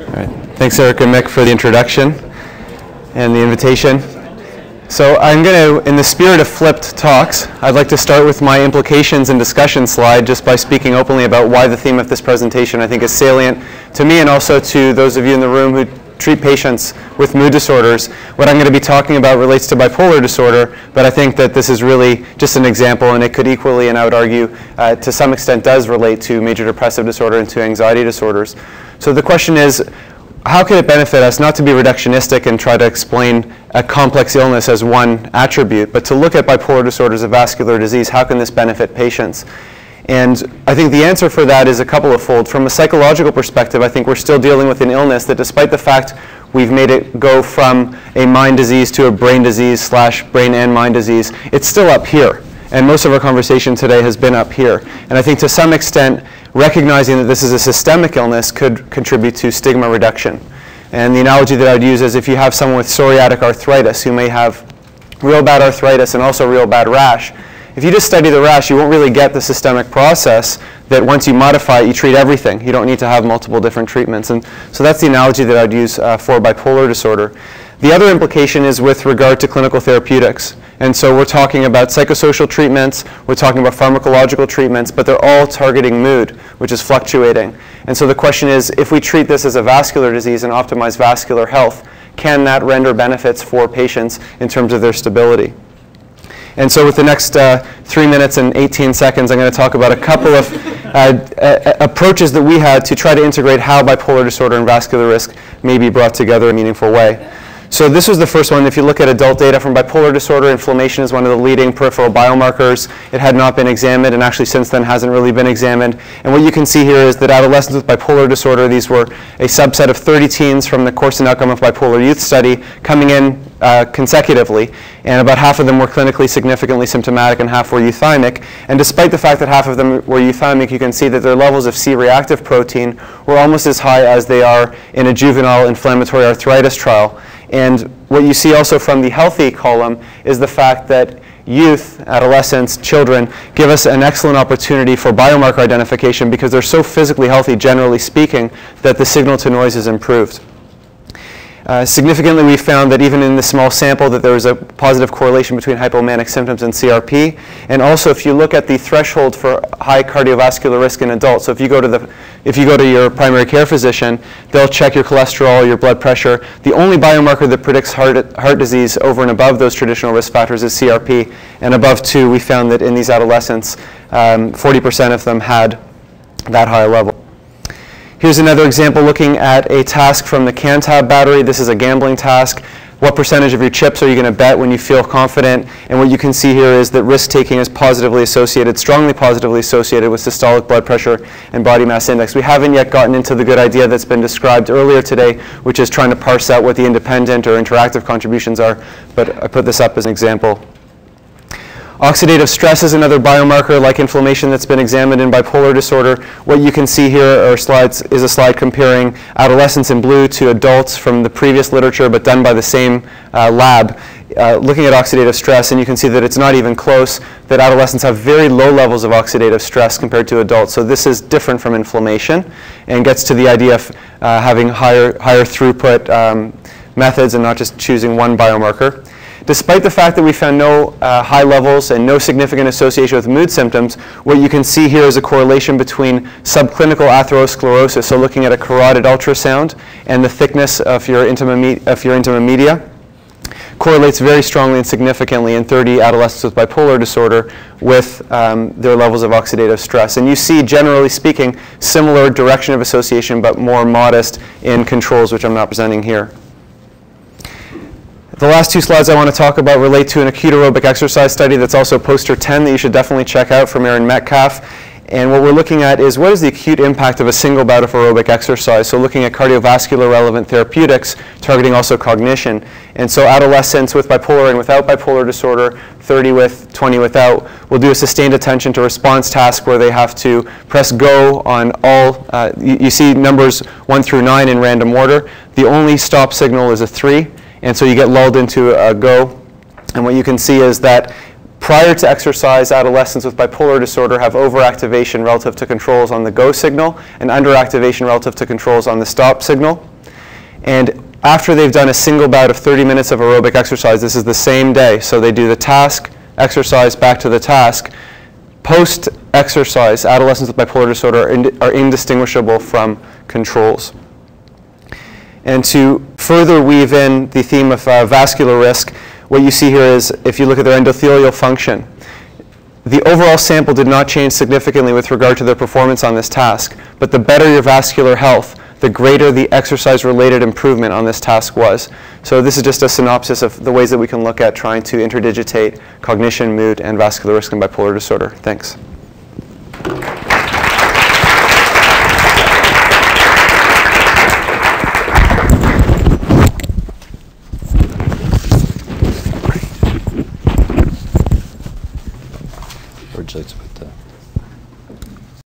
right. Thanks, Eric and Mick, for the introduction and the invitation. So I'm going to, in the spirit of flipped talks, I'd like to start with my implications and discussion slide just by speaking openly about why the theme of this presentation I think is salient to me and also to those of you in the room who treat patients with mood disorders. What I'm going to be talking about relates to bipolar disorder, but I think that this is really just an example, and it could equally, and I would argue, to some extent does relate to major depressive disorder and to anxiety disorders. So the question is, how can it benefit us not to be reductionistic and try to explain a complex illness as one attribute, but to look at bipolar disorder as a vascular disease? How can this benefit patients? And I think the answer for that is a couple of fold. From a psychological perspective, I think we're still dealing with an illness that, despite the fact we've made it go from a mind disease to a brain disease / brain and mind disease, it's still up here. And most of our conversation today has been up here. And I think to some extent, recognizing that this is a systemic illness could contribute to stigma reduction. And the analogy that I would use is if you have someone with psoriatic arthritis who may have real bad arthritis and also real bad rash, if you just study the rash, you won't really get the systemic process that once you modify it, you treat everything. You don't need to have multiple different treatments. And so that's the analogy that I would use for bipolar disorder. The other implication is with regard to clinical therapeutics. And so we're talking about psychosocial treatments, we're talking about pharmacological treatments, but they're all targeting mood, which is fluctuating. And so the question is, if we treat this as a vascular disease and optimize vascular health, can that render benefits for patients in terms of their stability? And so with the next 3 minutes and 18 seconds, I'm going to talk about a couple of approaches that we had to try to integrate how bipolar disorder and vascular risk may be brought together in a meaningful way. So this was the first one. If you look at adult data from bipolar disorder, inflammation is one of the leading peripheral biomarkers. It had not been examined, and actually since then hasn't really been examined. And what you can see here is that adolescents with bipolar disorder, these were a subset of 30 teens from the Course and Outcome of Bipolar Youth study coming in consecutively, and about half of them were clinically significantly symptomatic and half were euthymic. And despite the fact that half of them were euthymic, you can see that their levels of C-reactive protein were almost as high as they are in a juvenile inflammatory arthritis trial. And what you see also from the healthy column is the fact that youth, adolescents, children give us an excellent opportunity for biomarker identification because they're so physically healthy, generally speaking, that the signal to noise is improved. Significantly, we found that even in the small sample that there was a positive correlation between hypomanic symptoms and CRP. And also, if you look at the threshold for high cardiovascular risk in adults, so if you go to your primary care physician, they'll check your cholesterol, your blood pressure. The only biomarker that predicts heart disease over and above those traditional risk factors is CRP. And above 2, we found that in these adolescents, 40% of them had that high level. Here's another example looking at a task from the Cantab battery. This is a gambling task. What percentage of your chips are you going to bet when you feel confident? And what you can see here is that risk-taking is positively associated, strongly positively associated with systolic blood pressure and body mass index. We haven't yet gotten into the good idea that's been described earlier today, which is trying to parse out what the independent or interactive contributions are, but I put this up as an example. Oxidative stress is another biomarker like inflammation that's been examined in bipolar disorder. What you can see here are slides, is a slide comparing adolescents in blue to adults from the previous literature but done by the same lab, looking at oxidative stress, and you can see that it's not even close, that adolescents have very low levels of oxidative stress compared to adults. So this is different from inflammation and gets to the idea of having higher throughput methods and not just choosing one biomarker. Despite the fact that we found no high levels and no significant association with mood symptoms, what you can see here is a correlation between subclinical atherosclerosis, so looking at a carotid ultrasound, and the thickness of your intima media, correlates very strongly and significantly in 30 adolescents with bipolar disorder with their levels of oxidative stress. And you see, generally speaking, similar direction of association but more modest in controls, which I'm not presenting here. The last 2 slides I want to talk about relate to an acute aerobic exercise study that's also poster 10 that you should definitely check out from Aaron Metcalf. And what we're looking at is what is the acute impact of a single bout of aerobic exercise, so looking at cardiovascular relevant therapeutics, targeting also cognition. And so adolescents with bipolar and without bipolar disorder, 30 with, 20 without, will do a sustained attention to response task where they have to press go on all, you see numbers 1 through 9 in random order. The only stop signal is a 3. And so you get lulled into a go. And what you can see is that prior to exercise, adolescents with bipolar disorder have overactivation relative to controls on the go signal and underactivation relative to controls on the stop signal. And after they've done a single bout of 30 minutes of aerobic exercise, this is the same day, so they do the task, exercise, back to the task. Post-exercise, adolescents with bipolar disorder are indistinguishable from controls. And to further weave in the theme of vascular risk, what you see here is, if you look at their endothelial function, the overall sample did not change significantly with regard to their performance on this task, but the better your vascular health, the greater the exercise-related improvement on this task was. So this is just a synopsis of the ways that we can look at trying to interdigitate cognition, mood, and vascular risk in bipolar disorder. Thanks.